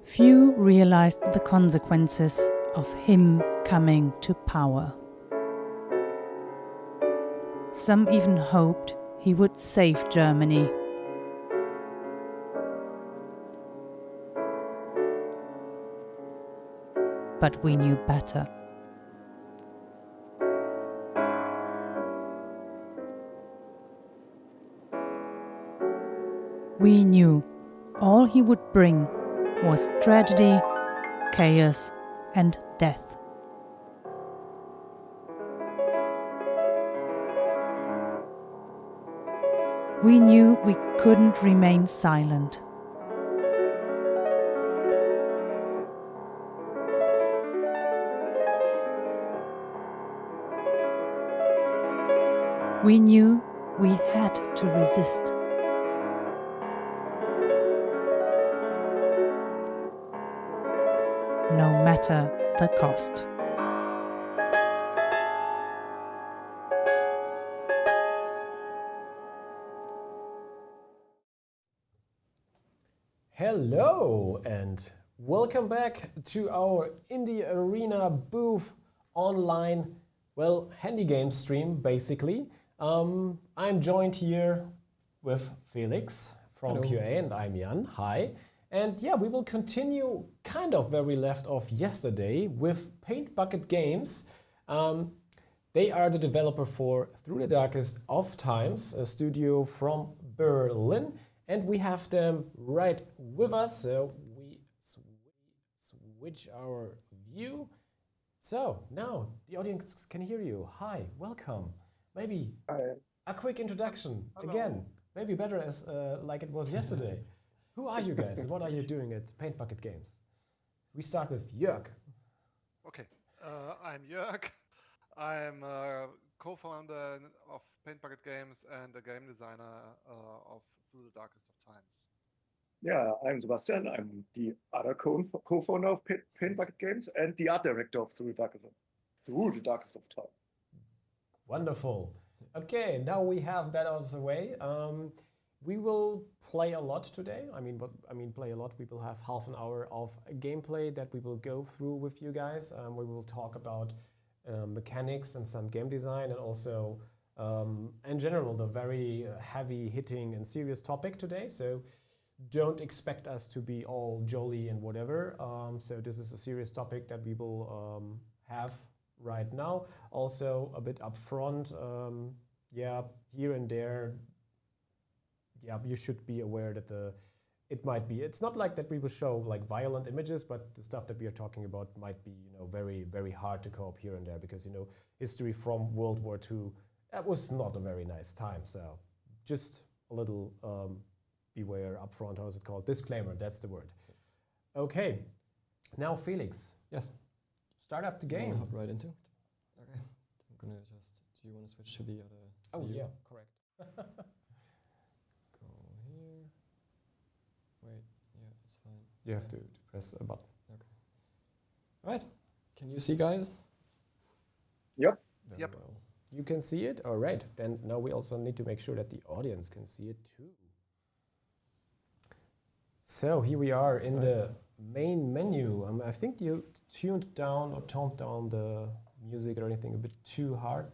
Few realized the consequences of him coming to power. Some even hoped he would save Germany. But we knew better. We knew all he would bring was tragedy, chaos, and death. We knew we couldn't remain silent. We knew we had to resist. No matter the cost. Hello and welcome back to our Indie Arena booth online, handy game stream basically. I'm joined here with Felix from Hello. QA and I'm Jan. Hi. And yeah, we will continue kind of where we left off yesterday with Paintbucket Games. They are the developer for Through the Darkest of Times, a studio from Berlin. And we have them right with us, so we switch our view. So now the audience can hear you. Hi, welcome. Maybe a quick introduction again. Maybe better as like it was yesterday. Who are you guys and what are you doing at Paintbucket Games? We start with Jörg. Okay, I'm Jörg. I'm a co-founder of Paintbucket Games and a game designer of Through the Darkest of Times. Yeah, I'm Sebastian. I'm the other co-founder of Paintbucket Games and the art director of Through the Darkest of Time. Wonderful. Okay, now we have that out of the way. We will play a lot today. Play a lot. We will have half an hour of gameplay that we will go through with you guys. We will talk about mechanics and some game design, and also in general the very heavy hitting and serious topic today. So don't expect us to be all jolly and whatever. So this is a serious topic that we will have right now. Also a bit upfront. Here and there. Yeah, you should be aware that it might be. It's not like that we will show like violent images, but the stuff that we are talking about might be, very, very hard to cope here and there because, history from World War II, that was not a very nice time. So just a little beware upfront. How is it called? Disclaimer. That's the word. Okay. Now, Felix. Yes. Start up the game. Hop right into it. Okay. I'm gonna just. Do you want to switch to the other? Oh view? yeah, correct. Go here. Wait. Yeah, it's fine. You have to press a button. Okay. All right. Can you see, guys? Yep. Very Yep. well. You can see it? All right. Then now we also need to make sure that the audience can see it too. So here we are in the main menu. I think you tuned down or toned down the music or anything a bit too hard.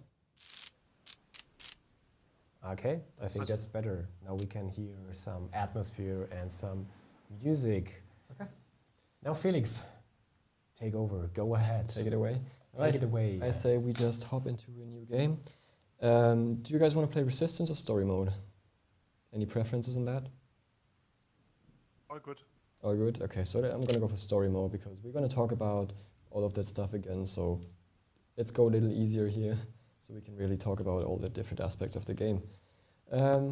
Okay, I think that's better. Now we can hear some atmosphere and some music. Okay. Now Felix, take over. Go ahead. Take it away. Take it away. I say we just hop into a new game. Do you guys want to play Resistance or Story Mode? Any preferences on that? All good. All good? Okay, so I'm going to go for Story Mode because we're going to talk about all of that stuff again. So let's go a little easier here so we can really talk about all the different aspects of the game.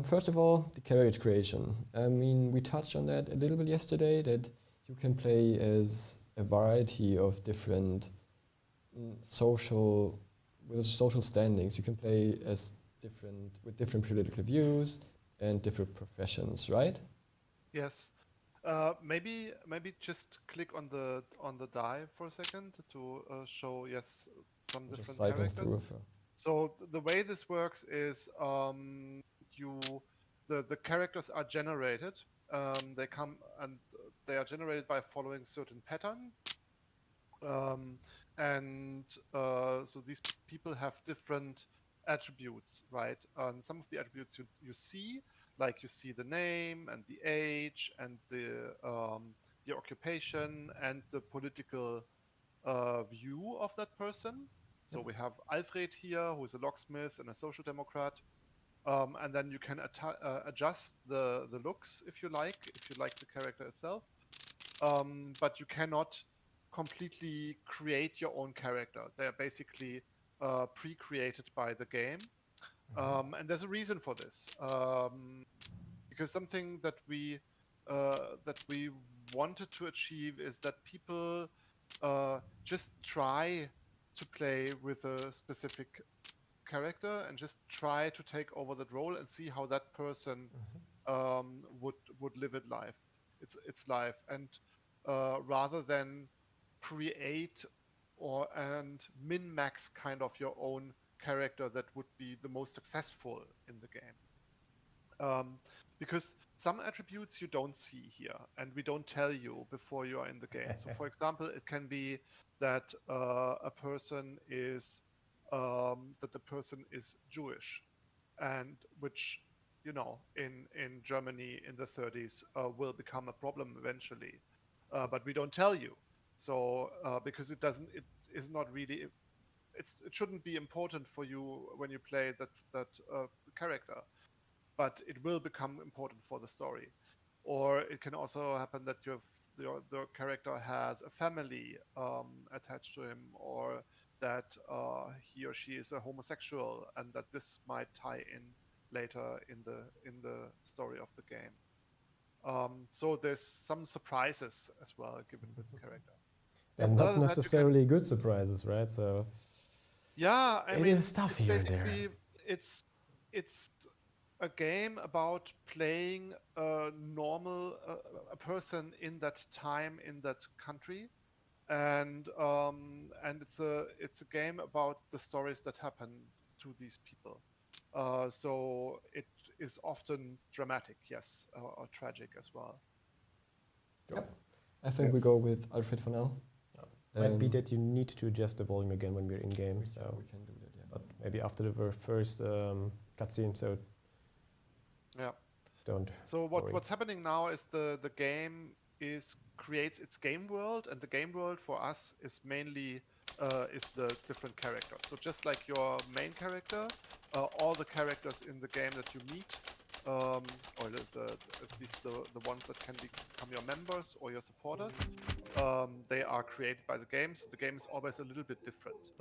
First of all, the character creation. We touched on that a little bit yesterday, that you can play as a variety of different social standings. You can play as with different political views and different professions, right? Yes. Maybe just click on the die for a second to show some Just different cycling characters. through. So the way this works is the characters are generated. They come and they are generated by following certain pattern. So these people have different attributes, right? And some of the attributes you see, like you see the name and the age and the occupation and the political view of that person. So we have Alfred here, who is a locksmith and a social democrat. And then you can adjust the looks if you like the character itself. But you cannot completely create your own character. They're basically pre-created by the game. And there's a reason for this. Because something that we wanted to achieve is that people just try to play with a specific character and just try to take over that role and see how that person would live its life, and rather than create and min-max kind of your own character that would be the most successful in the game. Because some attributes you don't see here, and we don't tell you before you are in the game. So, for example, it can be that a person is Jewish, and which, in Germany in the 30s will become a problem eventually, but we don't tell you. So because it is not really. It shouldn't be important for you when you play that character, but it will become important for the story. Or it can also happen that the character has a family attached to him, or that he or she is a homosexual, and that this might tie in later in the story of the game. So there's some surprises as well given with the character. And not necessarily good surprises, right? So yeah, I mean, is tough here and there. It's a game about playing a person in that time, in that country, and it's a game about the stories that happen to these people. So it is often dramatic, yes, or tragic as well. Yep. I think we go with Alfred for now. Might be that you need to adjust the volume again when we're in game. We can do that, yeah. But maybe after the first cutscene, so yeah. Don't. So what's happening now is the game creates its game world, and the game world for us is mainly is the different characters. So just like your main character, all the characters in the game that you meet, or at least the ones that can become your members or your supporters, they are created by the game. So the game is always a little bit different,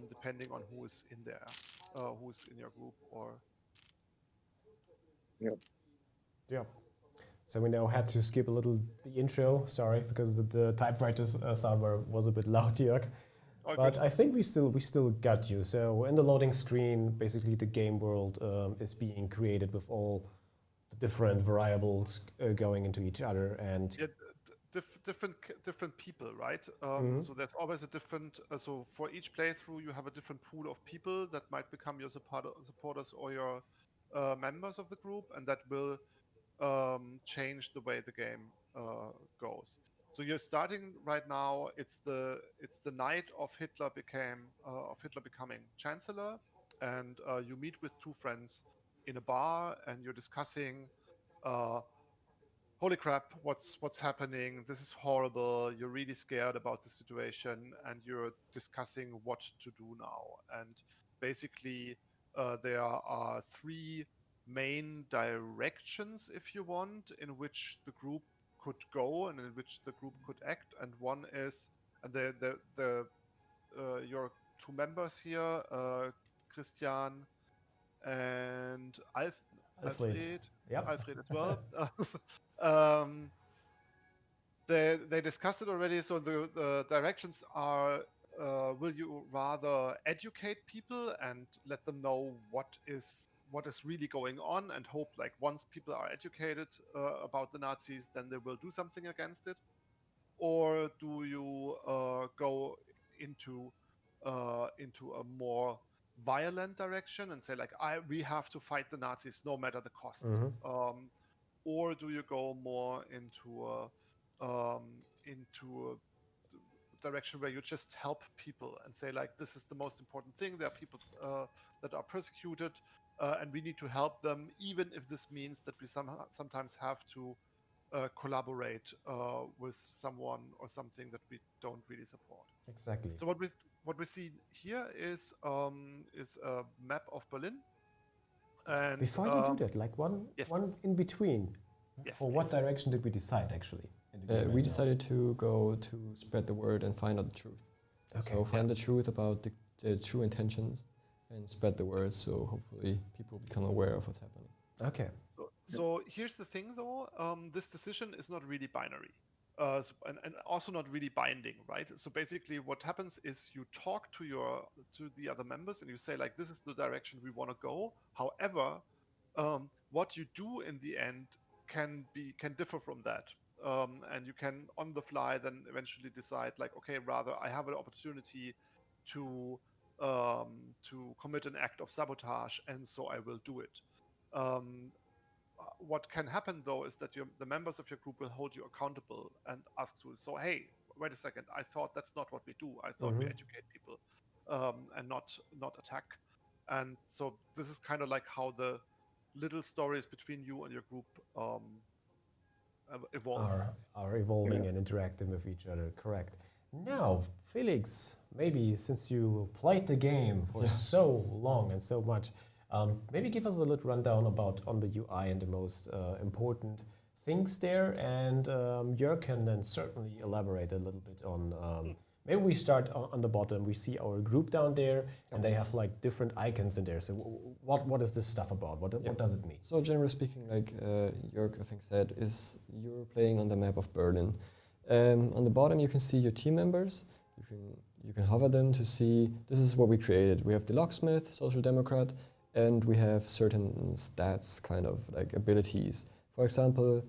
depending on who is in there, who is in your group, or. Yeah. So we now had to skip a little the intro. Sorry, because the typewriter's sound was a bit loud, Jörg. Oh, but good. I think we still got you. So in the loading screen, basically the game world is being created with all the different variables going into each other, and different people, right? So there's always a different. So for each playthrough, you have a different pool of people that might become your supporters or your members of the group, and that will change the way the game goes. So you're starting right now. It's the night of Hitler becoming chancellor, and you meet with two friends in a bar, and you're discussing. Holy crap, what's happening? This is horrible. You're really scared about the situation, and you're discussing what to do now. And basically, there are three main directions, if you want, in which the group could go and in which the group could act. And one is, and your two members here, Christian and Alfred. Yep. Alfred as well. They discussed it already. So the directions are: will you rather educate people and let them know what is really going on, and hope like once people are educated about the Nazis, then they will do something against it? Or do you go into a more violent direction and say like, we have to fight the Nazis no matter the cost? Or do you go more into into a direction where you just help people and say like, this is the most important thing. There are people that are persecuted, and we need to help them, even if this means that we sometimes have to collaborate with someone or something that we don't really support. Exactly. So what we see here is a map of Berlin. And Before you do that, like one in between. Yes, For what direction did we decide actually? We decided to go to spread the word and find out the truth. Okay. So find the truth about the true intentions and spread the word, so hopefully people become aware of what's happening. Okay. So here's the thing though, this decision is not really binary. And also not really binding, right? So basically what happens is you talk to the other members and you say like, this is the direction we want to go. However, what you do in the end can differ from that. And you can on the fly then eventually decide like, okay, rather I have an opportunity to commit an act of sabotage, and so I will do it. What can happen though is that the members of your group will hold you accountable and ask you, so hey, wait a second, I thought that's not what we do. I thought we educate people and not attack. And so this is kind of like how the little stories between you and your group evolve. Are evolving and interacting with each other, correct. Now, Felix, maybe since you played the game for so long and so much, maybe give us a little rundown on the UI and the most important things there, and Jörg can then certainly elaborate a little bit on, maybe we start on the bottom. We see our group down there, and they have like different icons in there. So what is this stuff about? What does it mean? So generally speaking, like Jörg I think said, is you're playing on the map of Berlin. On the bottom you can see your team members. You can hover them to see, this is what we created. We have the locksmith, social democrat, and we have certain stats, kind of like abilities. For example,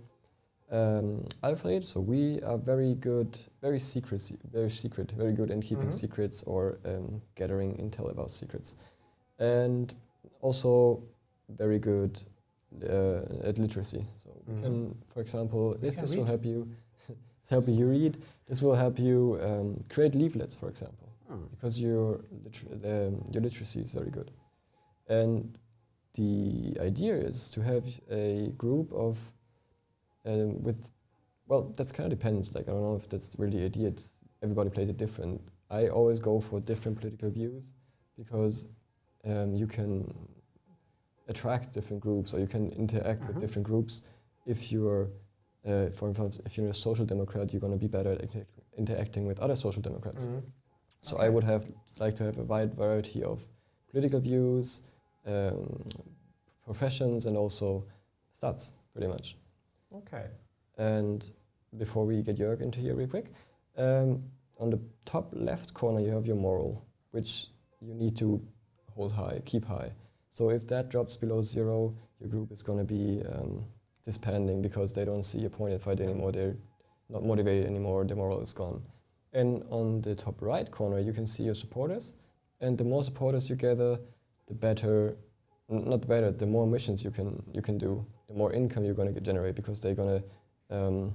Alfred, so we are very good, very secret, very good in keeping secrets or gathering intel about secrets. And also very good at literacy. So we can, for example, if this will help you, read, this will help you create leaflets, for example, because your literacy is very good. And the idea is to have a group of well, that's kind of depends. Like, I don't know if that's really the idea. Everybody plays it different. I always go for different political views because you can attract different groups, or you can interact with different groups. If you're, for instance, if you're a social democrat, you're going to be better at interacting with other social democrats. So I would like to have a wide variety of political views, professions, and also stats, pretty much. Okay. And before we get Jörg into here real quick, on the top left corner you have your moral, which you need to hold high, keep high. So if that drops below 0, your group is going to be disbanding because they don't see a point in fight anymore, they're not motivated anymore, the moral is gone. And on the top right corner you can see your supporters, and the more supporters you gather, the better, not the better, the more missions you can do, the more income you're going to generate, because they're going to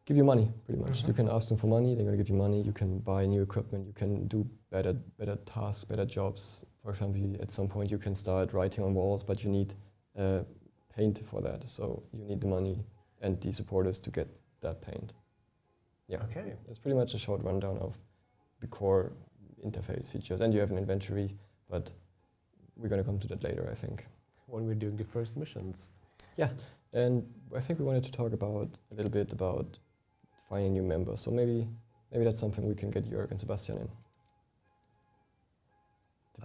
give you money, pretty much. You can ask them for money, they're going to give you money, you can buy new equipment, you can do better tasks, better jobs. For example, at some point you can start writing on walls, but you need paint for that, so you need the money and the supporters to get that paint. Yeah, okay. That's pretty much a short rundown of the core interface features, and you have an inventory, but we're going to come to that later, I think. When we're doing the first missions. Yes, and I think we wanted to talk a little bit about finding new members. So maybe that's something we can get Jörg and Sebastian in.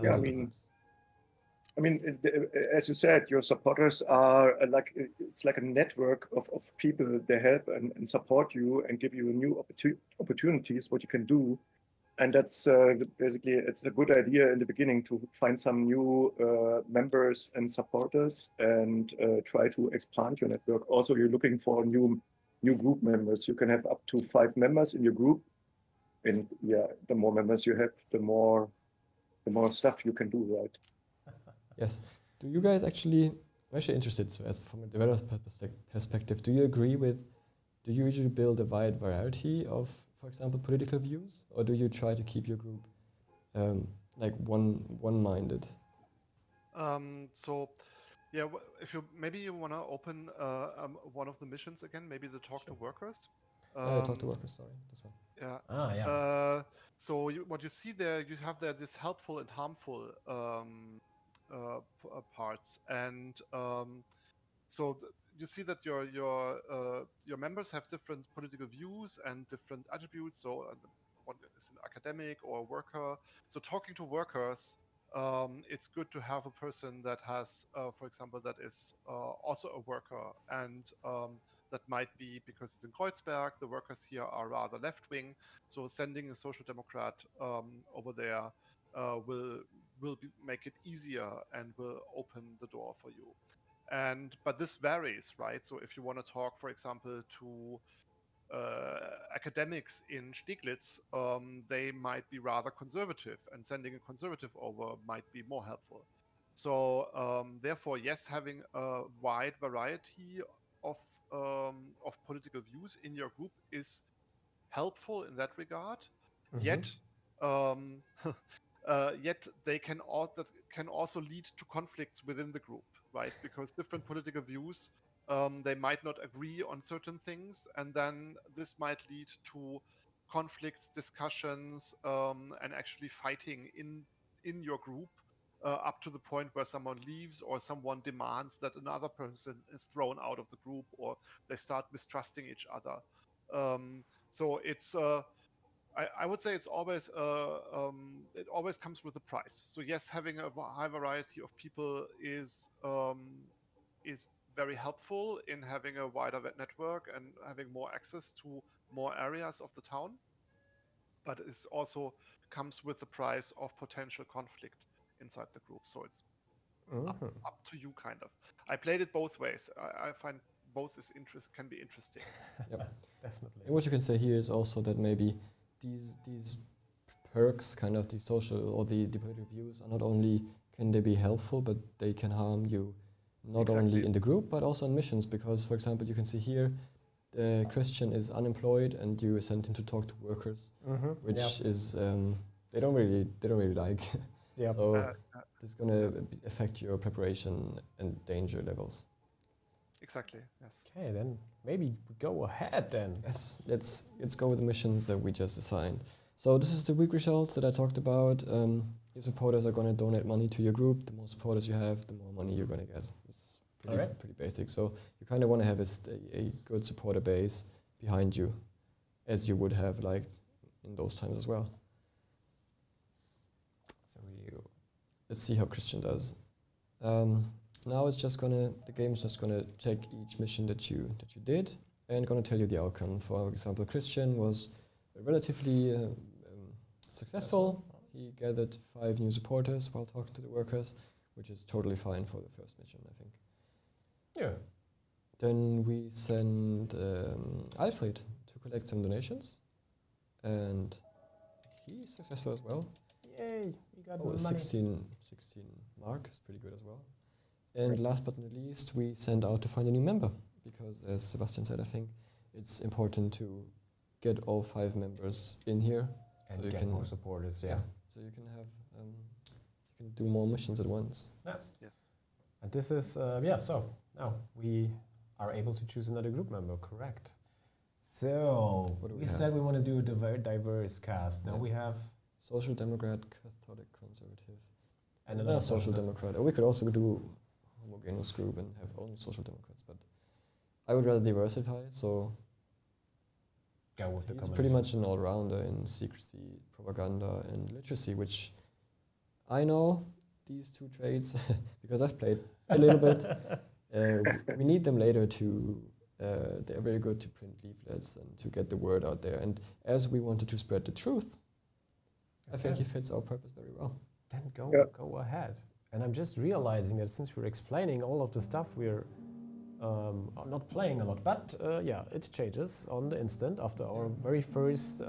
Yeah, I mean, as you said, your supporters are it's like a network of people. They help and support you and give you new opportunities, what you can do. And that's basically, it's a good idea in the beginning to find some new members and supporters and try to expand your network. Also, you're looking for new group members. You can have up to 5 members in your group. And yeah, the more members you have, the more stuff you can do, right? Yes. Do you guys actually, I'm actually interested, so as from a developer perspective, do you agree with do you usually build a wide variety of, for example, political views, or do you try to keep your group like one-minded? So, yeah, if you maybe you want to open one of the missions again, maybe the talk to workers. Talk to workers. Sorry, this one. Yeah. Yeah. So what you see there, you have there this helpful and harmful parts, and so you see that your members have different political views and different attributes. So one is an academic or a worker. So talking to workers, it's good to have a person that has, for example, that is also a worker, and that might be because it's in Kreuzberg. The workers here are rather left wing, so sending a social democrat over there make it easier and will open the door for you. But this varies, right? So if you want to talk, for example, to academics in Steglitz, they might be rather conservative, and sending a conservative over might be more helpful. So therefore, yes, having a wide variety of political views in your group is helpful in that regard. Yet, yet they can that can also lead to conflicts within the group, right? Because different political views, they might not agree on certain things, and then this might lead to conflicts, discussions, and actually fighting in your group. Up to the point where someone leaves or someone demands that another person is thrown out of the group, or they start mistrusting each other. So it's I would say it's always it always comes with a price. So yes, having a high variety of people is very helpful in having a wider network and having more access to more areas of the town. But it also comes with the price of potential conflict inside the group. So it's up to you, kind of. I played it both ways. I find both can be interesting. Yep. Definitely. And what you can say here is also that maybe these perks, kind of the social or the political views, are not only can they be helpful, but they can harm you not only in the group but also in missions. Because, for example, you can see here, Christian is unemployed, and you sent him to talk to workers, which is they don't really like. Yeah. So it's gonna affect your preparation and danger levels. Exactly. Yes. Okay, then maybe we go ahead then. Yes, let's go with the missions that we just assigned. So this is the week results that I talked about. Your supporters are going to donate money to your group. The more supporters you have, the more money you're going to get. It's pretty basic. So you kind of want to have a good supporter base behind you, as you would have like in those times as well. So let's see how Christian does. Now the game is just gonna check each mission that you did and gonna tell you the outcome. For example, Christian was relatively successful. He gathered 5 new supporters while talking to the workers, which is totally fine for the first mission, I think. Yeah. Then we send Alfred to collect some donations, and he's successful as well. Yay, we got money. 16 mark is pretty good as well. And last but not least, we send out to find a new member, because as Sebastian said, I think it's important to get all 5 members in here. And so you get can more supporters, yeah. So you can have you can do more missions at once. Yeah. Yes. And this is, so now we are able to choose another group member, correct? So, we said we want to do a very diverse cast. Now we have Social Democrat, Catholic, Conservative, and another Social Democrat. Or we could also do homogeneous group and have only Social Democrats, but I would rather diversify, so go with the he's pretty much an all-rounder in secrecy, propaganda, and literacy, which I know these 2 traits because I've played a little bit. We need them later to, they're very good to print leaflets and to get the word out there. And as we wanted to spread the truth, I think he fits our purpose very well. Then go ahead. And I'm just realizing that since we're explaining all of the stuff, we're not playing a lot. But it changes on the instant after our very first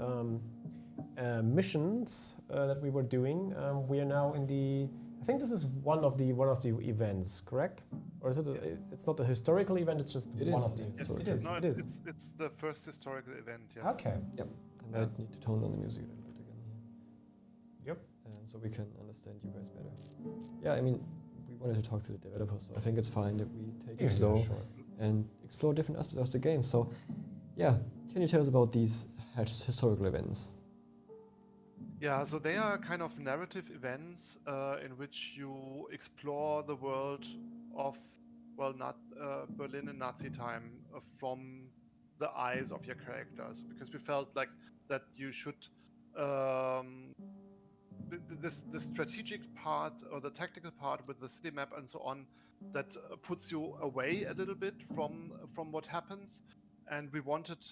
missions that we were doing. We are now in the. I think this is one of the events, correct? Or is it? Yes. It's not a historical event. It's just It one is of the. a It historical is. No, It is. it's the first historical event. Yes. Okay. Yep. I might need to tone down the music a little bit again here. Yep. So we can understand you guys better. Yeah, I mean, we wanted to talk to the developers, so I think it's fine that we take it slow Sure. and explore different aspects of the game. So, yeah, can you tell us about these historical events? Yeah, so they are kind of narrative events in which you explore the world of, well, not Berlin in Nazi time from the eyes of your characters, because we felt like that you should the strategic part or the tactical part with the city map and so on that puts you away a little bit from what happens. And we wanted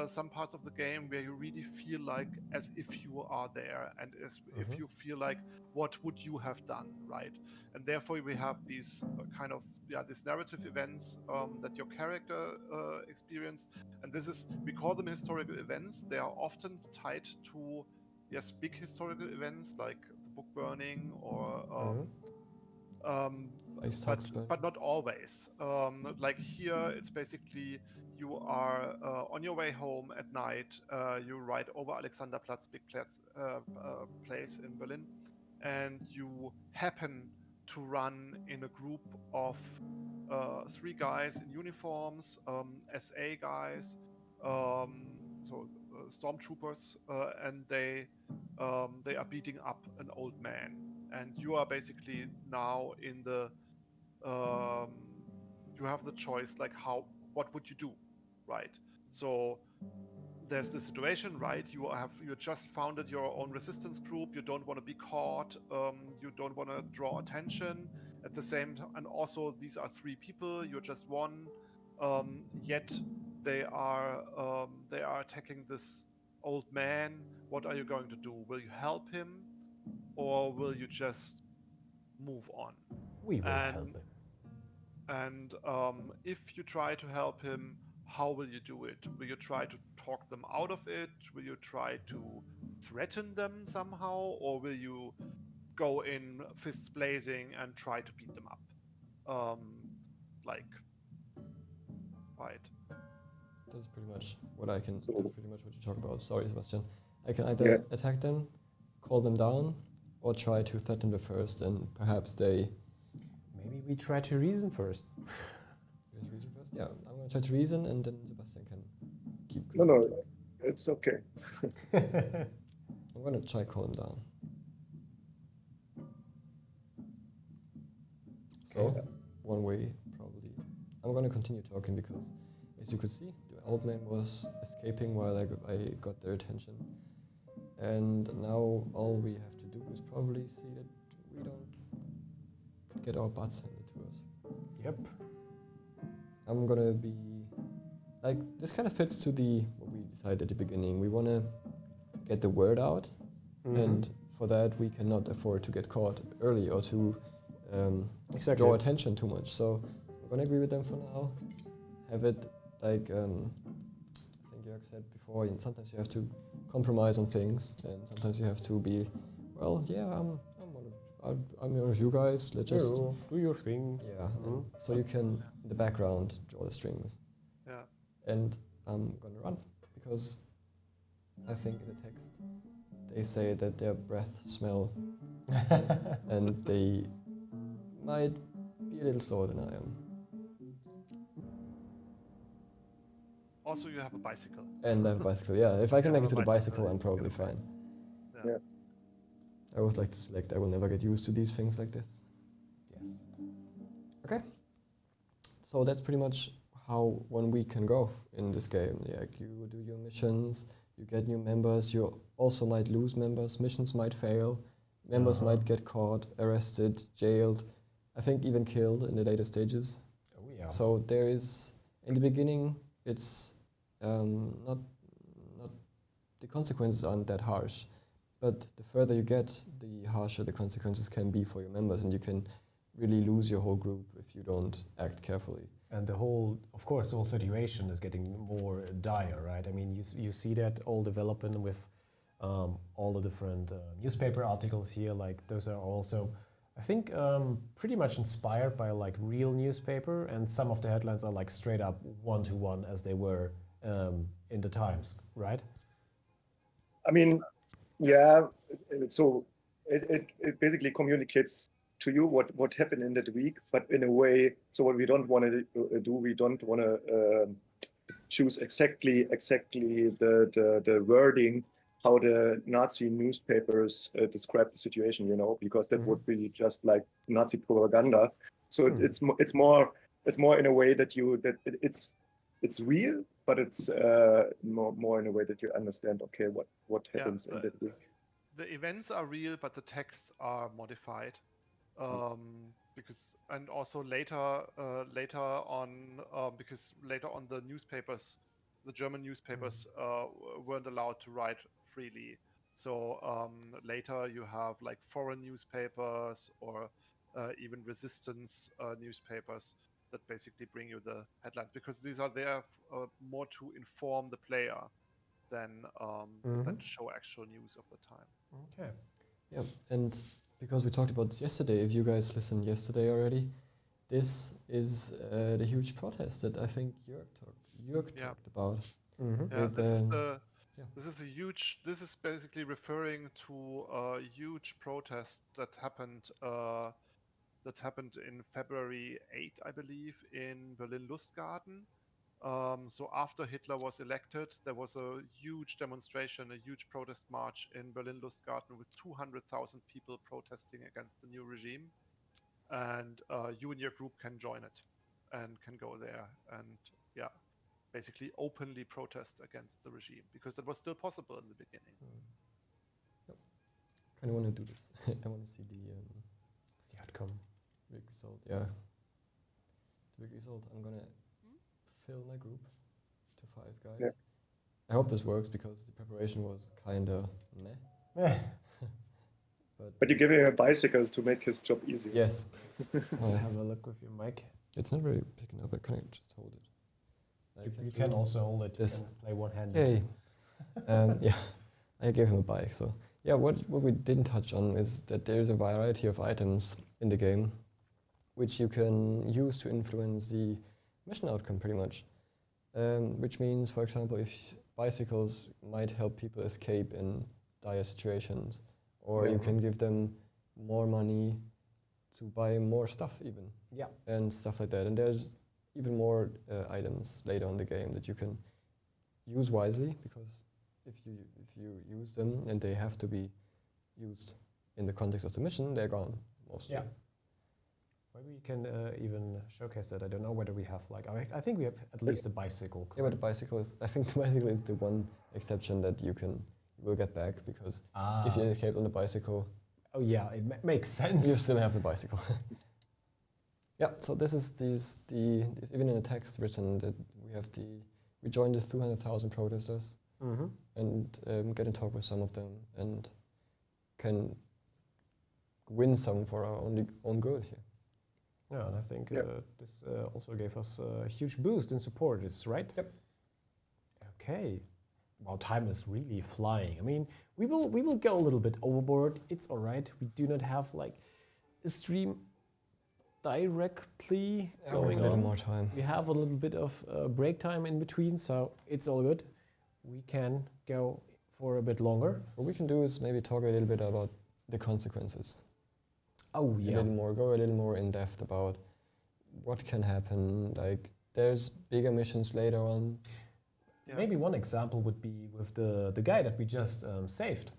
some parts of the game where you really feel like as if you are there, and as if you feel like what would you have done, right? And therefore we have these kind of these narrative events that your character experience, and we call them historical events. They are often tied to big historical events like the book burning or but not always. Like here, it's basically you are on your way home at night. You ride over Alexanderplatz, big place in Berlin, and you happen to run in a group of 3 guys in uniforms, SA guys, stormtroopers, and they are beating up an old man, and you are basically now in the you have the choice, like what would you do, right? So there's the situation, right? You just founded your own resistance group. You don't want to be caught. You don't want to draw attention. At the same time, and also these are 3 people. You're just one. Yet they are attacking this old man. What are you going to do? Will you help him, or will you just move on? We will help him. And if you try to help him, how will you do it? Will you try to talk them out of it? Will you try to threaten them somehow? Or will you go in fists blazing and try to beat them up? Right. That's pretty much what I can. So- That's pretty much what you talk about. Sorry, Sebastian. I can either attack them, call them down, or try to threaten them first, and perhaps they. Maybe we try to reason first. Reason first? Yeah, I'm gonna try to reason, and then Sebastian can keep. No, it's okay. I'm gonna try call him down. So, one way probably. I'm gonna continue talking because, as you could see, the old man was escaping while I got their attention. And now all we have to do is probably see that we don't get our butts handed to us. Yep. I'm gonna be like, this kind of fits to what we decided at the beginning. We wanna get the word out, and for that we cannot afford to get caught early or to draw attention too much. So I'm gonna agree with them for now. Have it like I think Jörg said before. And sometimes you have to compromise on things, and sometimes you have to be, well, yeah, I'm one of you guys. Let's just do your thing. Yeah. So you can in the background draw the strings. Yeah. And I'm gonna run because I think in the text they say that their breath smell and they might be a little slower than I am. Also, you have a bicycle. And I have a bicycle, yeah. If I can You make have it to a the bicycle, bicycle, I'm you probably can fine. Yeah. I always like to select, I will never get used to these things like this. Yes. Okay. So that's pretty much how 1 week can go in this game. Like, you do your missions, you get new members, you also might lose members, missions might fail, members might get caught, arrested, jailed, I think even killed in the later stages. Oh yeah. So there is, in the beginning, it's not the consequences aren't that harsh, but the further you get, the harsher the consequences can be for your members, and you can really lose your whole group if you don't act carefully. And the whole situation is getting more dire, right? I mean, you see that all developing with all the different newspaper articles here. Like, those are also I think pretty much inspired by like real newspaper, and some of the headlines are like straight up one-to-one as they were in the Times, right? I mean, yeah. So it basically communicates to you what happened in that week, but in a way. So what we don't want to do, we don't want to choose exactly the wording how the Nazi newspapers describe the situation, you know, because that would be just like Nazi propaganda. So it's more in a way that it's real, but it's more in a way that you understand. Okay, what happens in that week. The events are real, but the texts are modified. Because and also later on the newspapers, the German newspapers weren't allowed to write freely. So later you have like foreign newspapers or even resistance newspapers that basically bring you the headlines, because these are there more to inform the player than to show actual news of the time. Okay. Yeah, and because we talked about this yesterday, if you guys listened yesterday already, this is the huge protest that I think Jörg talked about. Yeah, with, this is basically referring to a huge protest that happened in February 8, I believe, in Berlin Lustgarten. So after Hitler was elected, there was a huge demonstration, a huge protest march in Berlin Lustgarten with 200,000 people protesting against the new regime. And you and your group can join it and can go there and basically openly protest against the regime, because that was still possible in the beginning. Kind of want to do this. I want to see the outcome. Big result. Yeah. The big result. I'm gonna fill my group to 5 guys. Yeah. I hope this works because the preparation was kinda meh. But you give him a bicycle to make his job easier. Yes. Let's have a look with your mic. It's not really picking up. I can't just hold it. You can also hold it and play one-handed. Hey. Yeah. I gave him a bike. So yeah, what we didn't touch on is that there's a variety of items in the game which you can use to influence the mission outcome pretty much. Which means, for example, if bicycles might help people escape in dire situations, or you can give them more money to buy more stuff even. Yeah. And stuff like that. And there's even more items later on in the game that you can use wisely, because if you use them and they have to be used in the context of the mission, they're gone mostly. Yeah. Maybe we can even showcase that. I don't know whether we have like, I think we have at least a bicycle. Yeah, but the bicycle is, I think the bicycle is the one exception that you will get back, because if you escaped on the bicycle, oh yeah, it makes sense. you still have the bicycle. Yeah, so this is it's even in the text written that we joined the 300,000 protesters and get in talk with some of them and can win some for our own good here. Yeah, and I think this also gave us a huge boost in support, is right? Yep. Okay. Well, time is really flying. I mean, we will go a little bit overboard. It's all right. We do not have like a stream directly going a little on. more time. We have a little bit of break time in between, so it's all good. We can go for a bit longer. What we can do is maybe talk a little bit about the consequences. Oh yeah. Go a little more in depth about what can happen. Like, there's bigger missions later on. Yeah. Maybe one example would be with the guy that we just saved.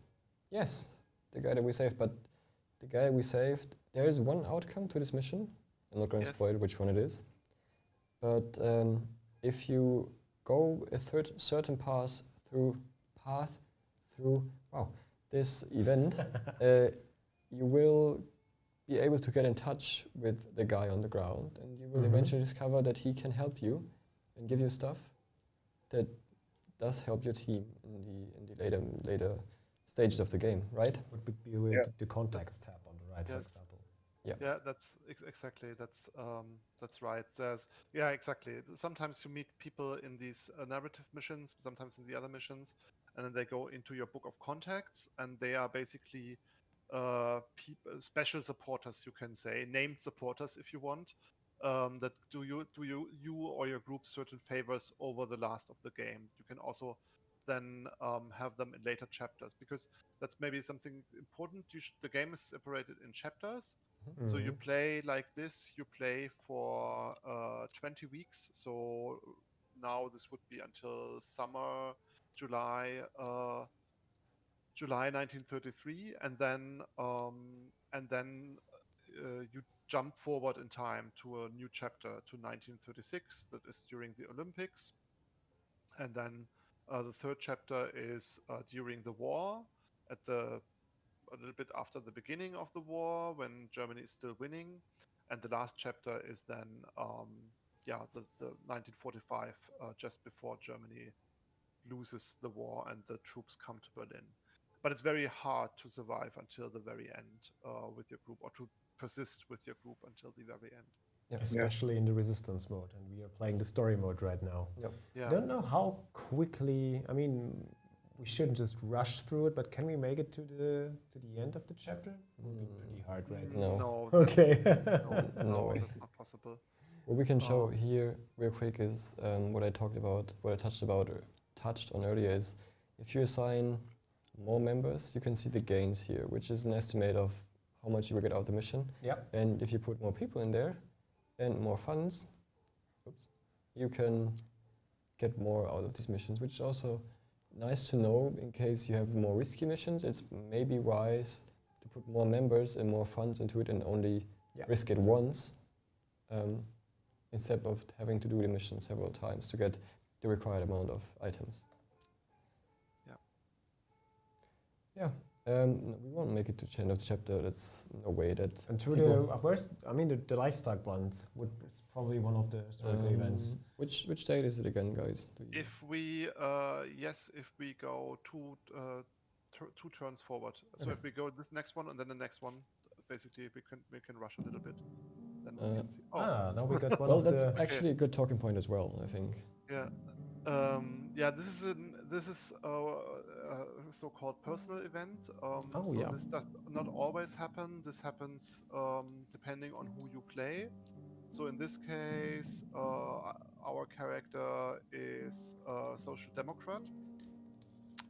Yes, the guy that we saved. But the guy we saved, there is one outcome to this mission. I'm not going to spoil which one it is. But if you go a certain path through this event, you will be able to get in touch with the guy on the ground, and you will eventually discover that he can help you and give you stuff that does help your team in the later stages of the game, right? Would be with the contacts tab on the right, for example. Yeah, that's exactly that's right. There's exactly. Sometimes you meet people in these narrative missions, sometimes in the other missions, and then they go into your book of contacts, and they are basically special supporters, you can say, named supporters if you want, that do you or your group certain favors over the last of the game. You can also then have them in later chapters, because that's maybe something important. The game is separated in chapters. So you play like this, you play for 20 weeks. So now this would be until summer, July 1933, and then you jump forward in time to a new chapter to 1936. That is during the Olympics, and then the third chapter is during the war, a little bit after the beginning of the war, when Germany is still winning, and the last chapter is then the 1945, just before Germany loses the war and the troops come to Berlin. But it's very hard to survive until the very end with your group, or to persist with your group until the very end. Yeah. Especially in the resistance mode, and we are playing the story mode right now. Yep. Yeah. I don't know how quickly. I mean, we shouldn't just rush through it, but can we make it to the end of the chapter? It would be pretty hard, right? No. No. Okay. No way. That's not possible. What we can show here real quick is what I touched on earlier is if you assign more members, you can see the gains here, which is an estimate of how much you will get out of the mission. Yeah. And if you put more people in there and more funds, you can get more out of these missions, which is also nice to know in case you have more risky missions. It's maybe wise to put more members and more funds into it and only risk it once, instead of having to do the mission several times to get the required amount of items. Yeah. We won't make it to the end of the chapter. That's no way that. And through the livestock ones is probably one of the historical events. Which date is it again, guys? If we go two turns forward. So if we go this next one and then the next one, basically we can rush a little bit. Then we can see. Now we got one. Well, that's actually a good talking point as well, I think. Yeah. This is a so-called personal event. This does not always happen. This happens depending on who you play. So in this case, our character is a social democrat,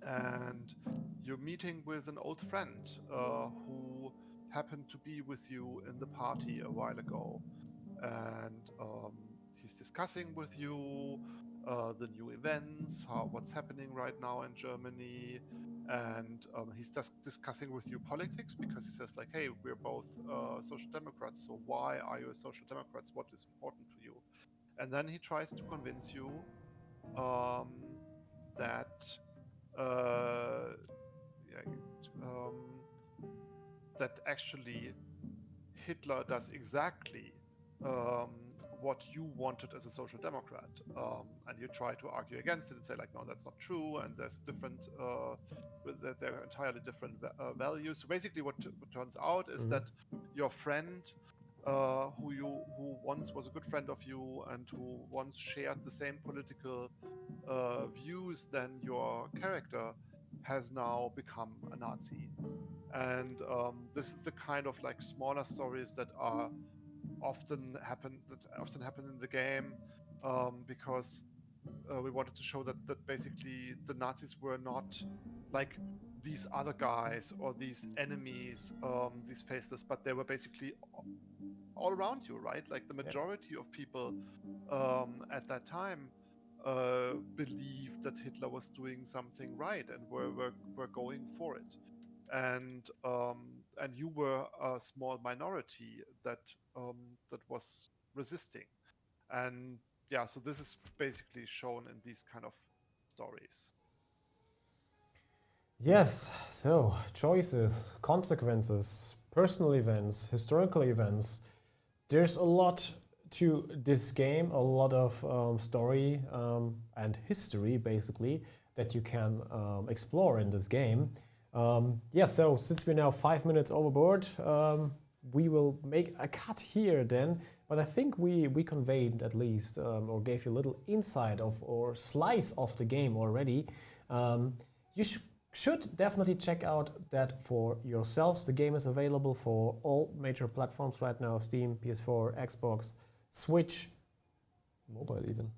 and you're meeting with an old friend who happened to be with you in the party a while ago, and he's discussing with you the new events, what's happening right now in Germany, and he's just discussing with you politics, because he says like, hey, we're both social democrats, so why are you a social democrats? What is important to you? And then he tries to convince you that actually Hitler does exactly what you wanted as a social democrat, and you try to argue against it and say like, no, that's not true, and there's different there are entirely different values. So basically what turns out is that your friend, who once was a good friend of you and who once shared the same political views than your character, has now become a Nazi. And this is the kind of like smaller stories that often happen in the game, because we wanted to show that basically the Nazis were not like these other guys or these enemies, these faceless, but they were basically all around you, right? Like the majority of people at that time believed that Hitler was doing something right and were going for it. And you were a small minority that was resisting, and so this is basically shown in these kind of stories. Yes, so choices, consequences, personal events, historical events. There's a lot to this game, a lot of story and history, basically, that you can explore in this game. So since we're now 5 minutes overboard, we will make a cut here then, but I think we conveyed at least, or gave you a little insight of or slice of the game already. You should definitely check out that for yourselves. The game is available for all major platforms right now: Steam, PS4, Xbox, Switch, Mobile even.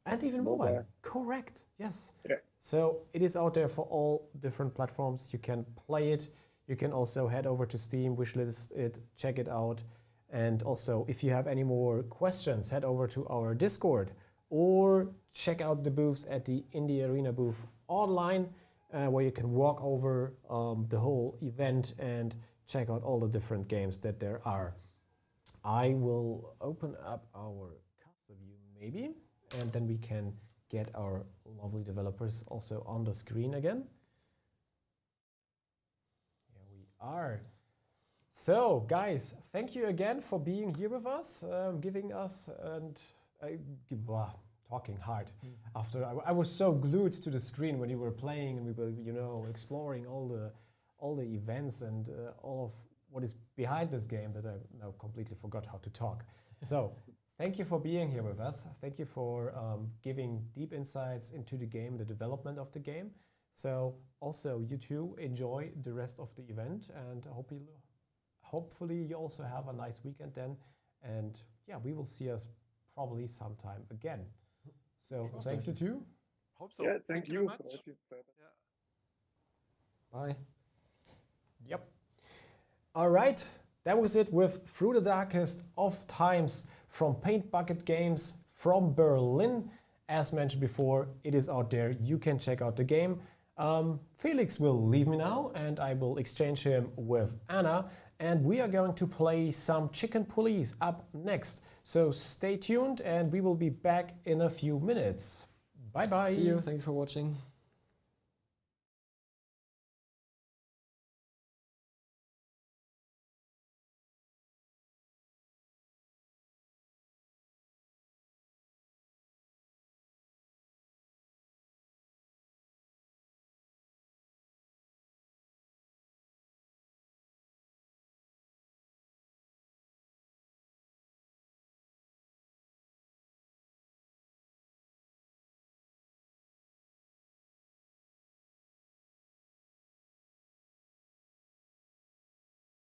and even mobile. Mobile. Correct, yes. Yeah. So it is out there for all different platforms. You can play it. You can also head over to Steam, wishlist it, check it out. And also, if you have any more questions, head over to our Discord or check out the booths at the Indie Arena booth online, where you can walk over the whole event and check out all the different games that there are. I will open up our custom view maybe, and then we can get our lovely developers also on the screen again. Here we are. So, guys, thank you again for being here with us, giving us and talking hard. After I was so glued to the screen when you were playing, and we were, you know, exploring all the events and all of what is behind this game, that I now completely forgot how to talk. So, thank you for being here with us. Thank you for giving deep insights into the game, the development of the game. So, also you two enjoy the rest of the event, and hopefully you also have a nice weekend then. And yeah, we will see us probably sometime again. So thanks you two. Hope so. Yeah, thank very you. much. Yeah. Bye. Yep. All right. That was it with Through the Darkest of Times from Paintbucket Games from Berlin. As mentioned before, it is out there. You can check out the game. Felix will leave me now, and I will exchange him with Anna, and we are going to play some Chicken Police up next. So stay tuned, and we will be back in a few minutes. Bye bye. See you. Thank you for watching.